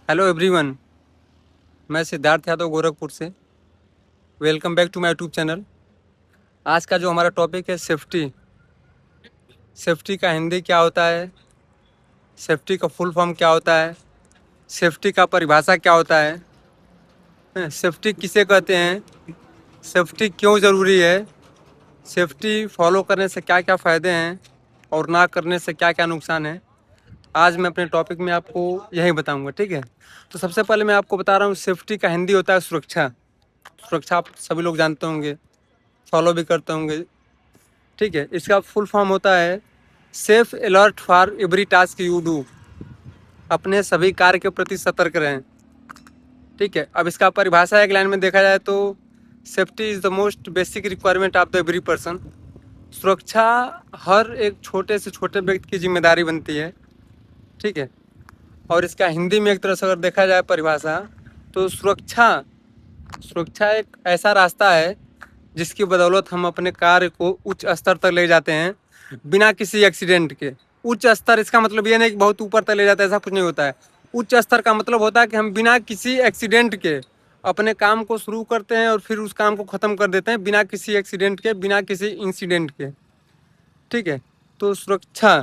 Hello everyone. मैं सिद्धार्थ यादव गोरखपुर से। Welcome back to my YouTube channel. आज का जो हमारा टॉपिक है सेफ्टी। सेफ्टी का हिंदी क्या होता है, सेफ्टी का फुल फॉर्म क्या होता है, सेफ्टी का परिभाषा क्या होता है, सेफ्टी किसे कहते हैं, सेफ्टी क्यों ज़रूरी है, सेफ्टी फॉलो करने से क्या क्या फ़ायदे हैं और ना करने से क्या क्या नुकसान है। आज मैं अपने टॉपिक में आपको यही बताऊंगा, ठीक है। तो सबसे पहले मैं आपको बता रहा हूँ, सेफ्टी का हिंदी होता है सुरक्षा। सुरक्षा आप सभी लोग जानते होंगे, फॉलो भी करते होंगे, ठीक है। इसका फुल फॉर्म होता है safe alert for every task you do. अपने सभी कार्य के प्रति सतर्क रहें, ठीक है। अब इसका परिभाषा एक लाइन में देखा जाए तो safety is the most basic requirement of the every person. सुरक्षा हर एक छोटे से छोटे व्यक्ति की जिम्मेदारी बनती है, ठीक है। और इसका हिंदी में एक तरह से अगर देखा जाए परिभाषा, तो सुरक्षा सुरक्षा एक ऐसा रास्ता है जिसकी बदौलत हम अपने कार्य को उच्च स्तर तक ले जाते हैं बिना किसी एक्सीडेंट के। उच्च स्तर इसका मतलब ये नहीं कि बहुत ऊपर तक ले जाता है, ऐसा कुछ नहीं होता है। उच्च स्तर का मतलब होता है कि हम बिना किसी एक्सीडेंट के अपने काम को शुरू करते हैं और फिर उस काम को ख़त्म कर देते हैं बिना किसी एक्सीडेंट के, बिना किसी इंसिडेंट के, ठीक है। तो सुरक्षा,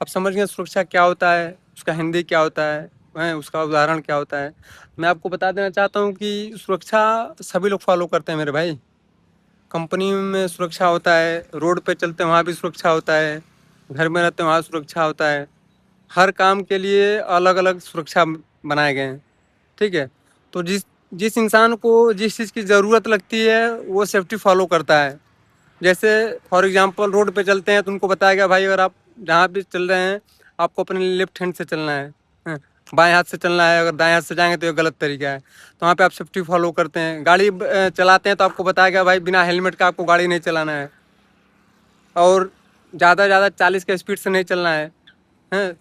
अब समझ गए सुरक्षा क्या होता है, उसका हिंदी क्या होता है, उसका उदाहरण क्या होता है। मैं आपको बता देना चाहता हूँ कि सुरक्षा सभी लोग फॉलो करते हैं मेरे भाई। कंपनी में सुरक्षा होता है, रोड पे चलते हैं वहाँ भी सुरक्षा होता है, घर में रहते हैं वहाँ सुरक्षा होता है। हर काम के लिए अलग अलग सुरक्षा बनाए गए हैं, ठीक है। तो जिस जिस इंसान को जिस चीज़ की ज़रूरत लगती है वो सेफ्टी फॉलो करता है। जैसे फॉर एग्जांपल रोड पे चलते हैं तो उनको बताया गया भाई अगर आप जहाँ भी चल रहे हैं आपको अपने लेफ्ट हैंड से चलना है, बाएं हाथ से चलना है। अगर दाएं हाथ से जाएंगे तो ये गलत तरीका है। तो वहाँ पे आप सेफ्टी फॉलो करते हैं। गाड़ी चलाते हैं तो आपको बताया गया भाई बिना हेलमेट का आपको गाड़ी नहीं चलाना है और ज़्यादा 40 के स्पीड से नहीं चलना है,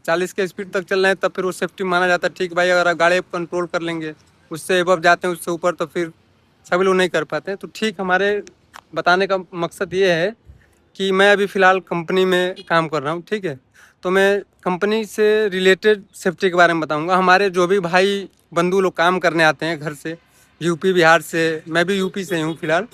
40 के स्पीड तक चलना है तब फिर वो सेफ्टी माना जाता है, ठीक भाई। अगर आप गाड़ी कंट्रोल कर लेंगे, उससे एबव जाते हैं उससे ऊपर, तो फिर सभी लोग नहीं कर पाते हैं। तो ठीक, हमारे बताने का मकसद ये है कि मैं अभी फ़िलहाल कंपनी में काम कर रहा हूँ, ठीक है। तो मैं कंपनी से रिलेटेड सेफ्टी के बारे में बताऊँगा। हमारे जो भी भाई बंधु लोग काम करने आते हैं घर से, यूपी बिहार से, मैं भी यूपी से हूँ फ़िलहाल।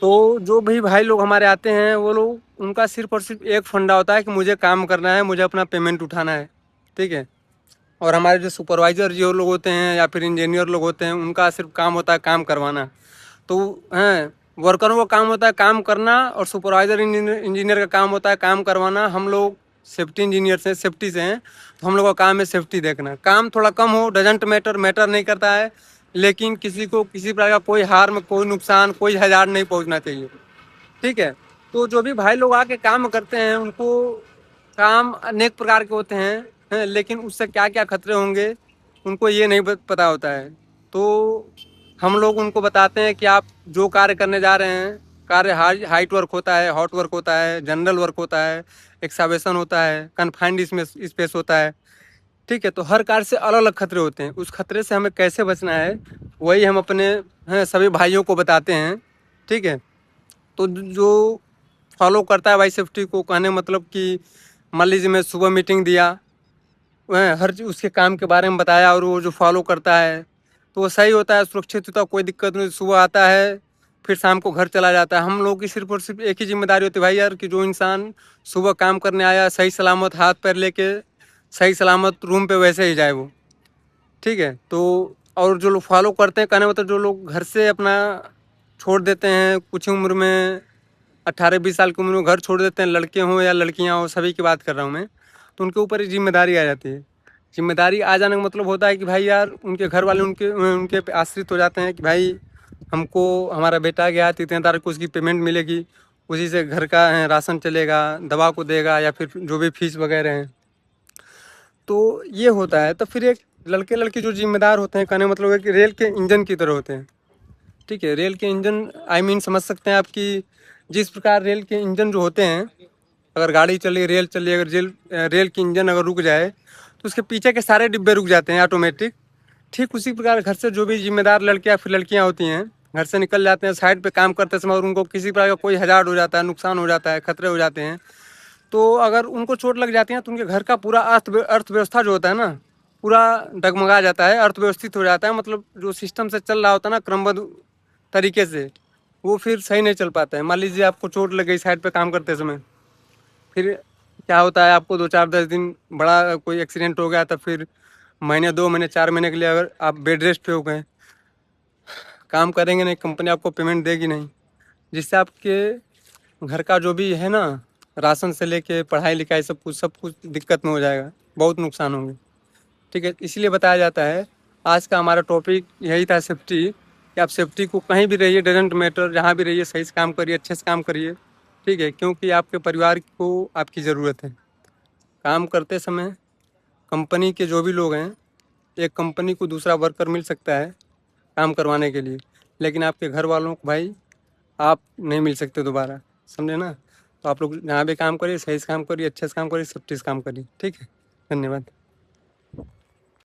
तो जो भी भाई लोग हमारे आते हैं वो लोग, उनका सिर्फ और सिर्फ एक फंडा होता है कि मुझे काम करना है, मुझे अपना पेमेंट उठाना है, ठीक है। और हमारे जो सुपरवाइज़र जो लोग होते हैं या फिर इंजीनियर लोग होते हैं, उनका सिर्फ काम होता है काम करवाना। तो हैं, वर्करों का काम होता है काम करना और सुपरवाइज़र इंजीनियर का काम होता है काम करवाना। हम लोग सेफ्टी इंजीनियर से, सेफ्टी से हैं, तो हम लोग का काम है सेफ्टी देखना। काम थोड़ा कम हो, डजेंट मैटर, मैटर नहीं करता है, लेकिन किसी को किसी प्रकार का कोई हार्म, कोई नुकसान, कोई हज़ार नहीं पहुंचना चाहिए, ठीक है। तो जो भी भाई लोग आके काम करते हैं उनको काम अनेक प्रकार के होते हैं, लेकिन उससे क्या क्या खतरे होंगे उनको ये नहीं पता होता है। तो हम लोग उनको बताते हैं कि आप जो कार्य करने जा रहे हैं, कार्य हाइट वर्क होता है, हॉट वर्क होता है, जनरल वर्क होता है, एक्सावेशन होता है, कन्फाइंड इसमें स्पेस होता है, ठीक है। तो हर कार्य से अलग अलग खतरे होते हैं। उस खतरे से हमें कैसे बचना है वही हम अपने सभी भाइयों को बताते हैं, ठीक है। तो जो फॉलो करता है भाई सेफ्टी को, कहने मतलब कि मान लीजिए मैं सुबह मीटिंग दिया, वह हर चीज़ उसके काम के बारे में बताया और वो जो फॉलो करता है तो वो सही होता है, सुरक्षित होता है, कोई दिक्कत नहीं। सुबह आता है फिर शाम को घर चला जाता है। हम लोगों की सिर्फ और सिर्फ एक ही जिम्मेदारी होती है भाई यार, कि जो इंसान सुबह काम करने आया सही सलामत हाथ पैर लेके सही सलामत रूम पे वैसे ही जाए वो, ठीक है। तो और जो लोग फॉलो करते हैं, कहने मतलब जो लोग घर से अपना छोड़ देते हैं कुछ उम्र में, 18-20 साल की उम्र में घर छोड़ देते हैं, लड़के हों या लड़कियां हों, सभी की बात कर रहा हूँ मैं। तो उनके ऊपर ही जिम्मेदारी आ जाती है। जिम्मेदारी आ जाने का मतलब होता है कि भाई यार उनके घर वाले उनके उनके पे आश्रित हो जाते हैं कि भाई हमको हमारा बेटा गया तो इतने तारीख को उसकी पेमेंट मिलेगी, उसी से घर का राशन चलेगा, दवा को देगा या फिर जो भी फीस वगैरह हैं। तो ये होता है। तो फिर एक लड़के लड़की जो जिम्मेदार होते हैं, कहने मतलब है कि रेल के इंजन की तरह होते हैं, ठीक है। रेल के इंजन आई मीन समझ सकते हैं आप कि जिस प्रकार रेल के इंजन जो होते हैं, अगर गाड़ी चली, रेल चली, अगर रेल की इंजन अगर रुक जाए तो उसके पीछे के सारे डिब्बे रुक जाते हैं ऑटोमेटिक। ठीक उसी प्रकार घर से जो भी जिम्मेदार लड़के या फिर लड़कियां होती हैं, घर से निकल जाते हैं साइड पे काम करते समय और उनको किसी प्रकार का कोई हज़ार्ड हो जाता है, नुकसान हो जाता है, खतरे हो जाते हैं, तो अगर उनको चोट लग जाती है तो उनके घर का पूरा अर्थव्यवस्था जो होता है ना, पूरा डगमगा जाता है, अर्थव्यवस्थित हो जाता है। मतलब जो सिस्टम से चल रहा होता है ना क्रमबद्ध तरीके से, वो फिर सही नहीं चल पाता है। मान लीजिए आपको चोट लग गई साइड पे काम करते समय, फिर क्या होता है, आपको 2 4 10 दिन बड़ा कोई एक्सीडेंट हो गया, तो फिर महीने 2 महीने 4 महीने के लिए अगर आप बेड रेस्ट पे हो गए, काम करेंगे नहीं, कंपनी आपको पेमेंट देगी नहीं, जिससे आपके घर का जो भी है ना, राशन से लेके पढ़ाई लिखाई सब कुछ दिक्कत में हो जाएगा, बहुत नुकसान होंगे। ठीक है, इसलिए बताया जाता है। आज का हमारा टॉपिक यही था, सेफ्टी, कि आप सेफ्टी को कहीं भी रहिए, डजेंट मैटर, जहाँ भी रहिए सही से काम करिए, अच्छे से काम करिए। ठीक है, क्योंकि आपके परिवार को आपकी ज़रूरत है। काम करते समय कंपनी के जो भी लोग हैं, एक कंपनी को दूसरा वर्कर मिल सकता है काम करवाने के लिए, लेकिन आपके घर वालों को भाई आप नहीं मिल सकते दोबारा, समझे ना। तो आप लोग जहाँ भी काम करिए सही से काम करिए, अच्छे से काम करिए, सेफ्टी से काम करिए। ठीक है, धन्यवाद।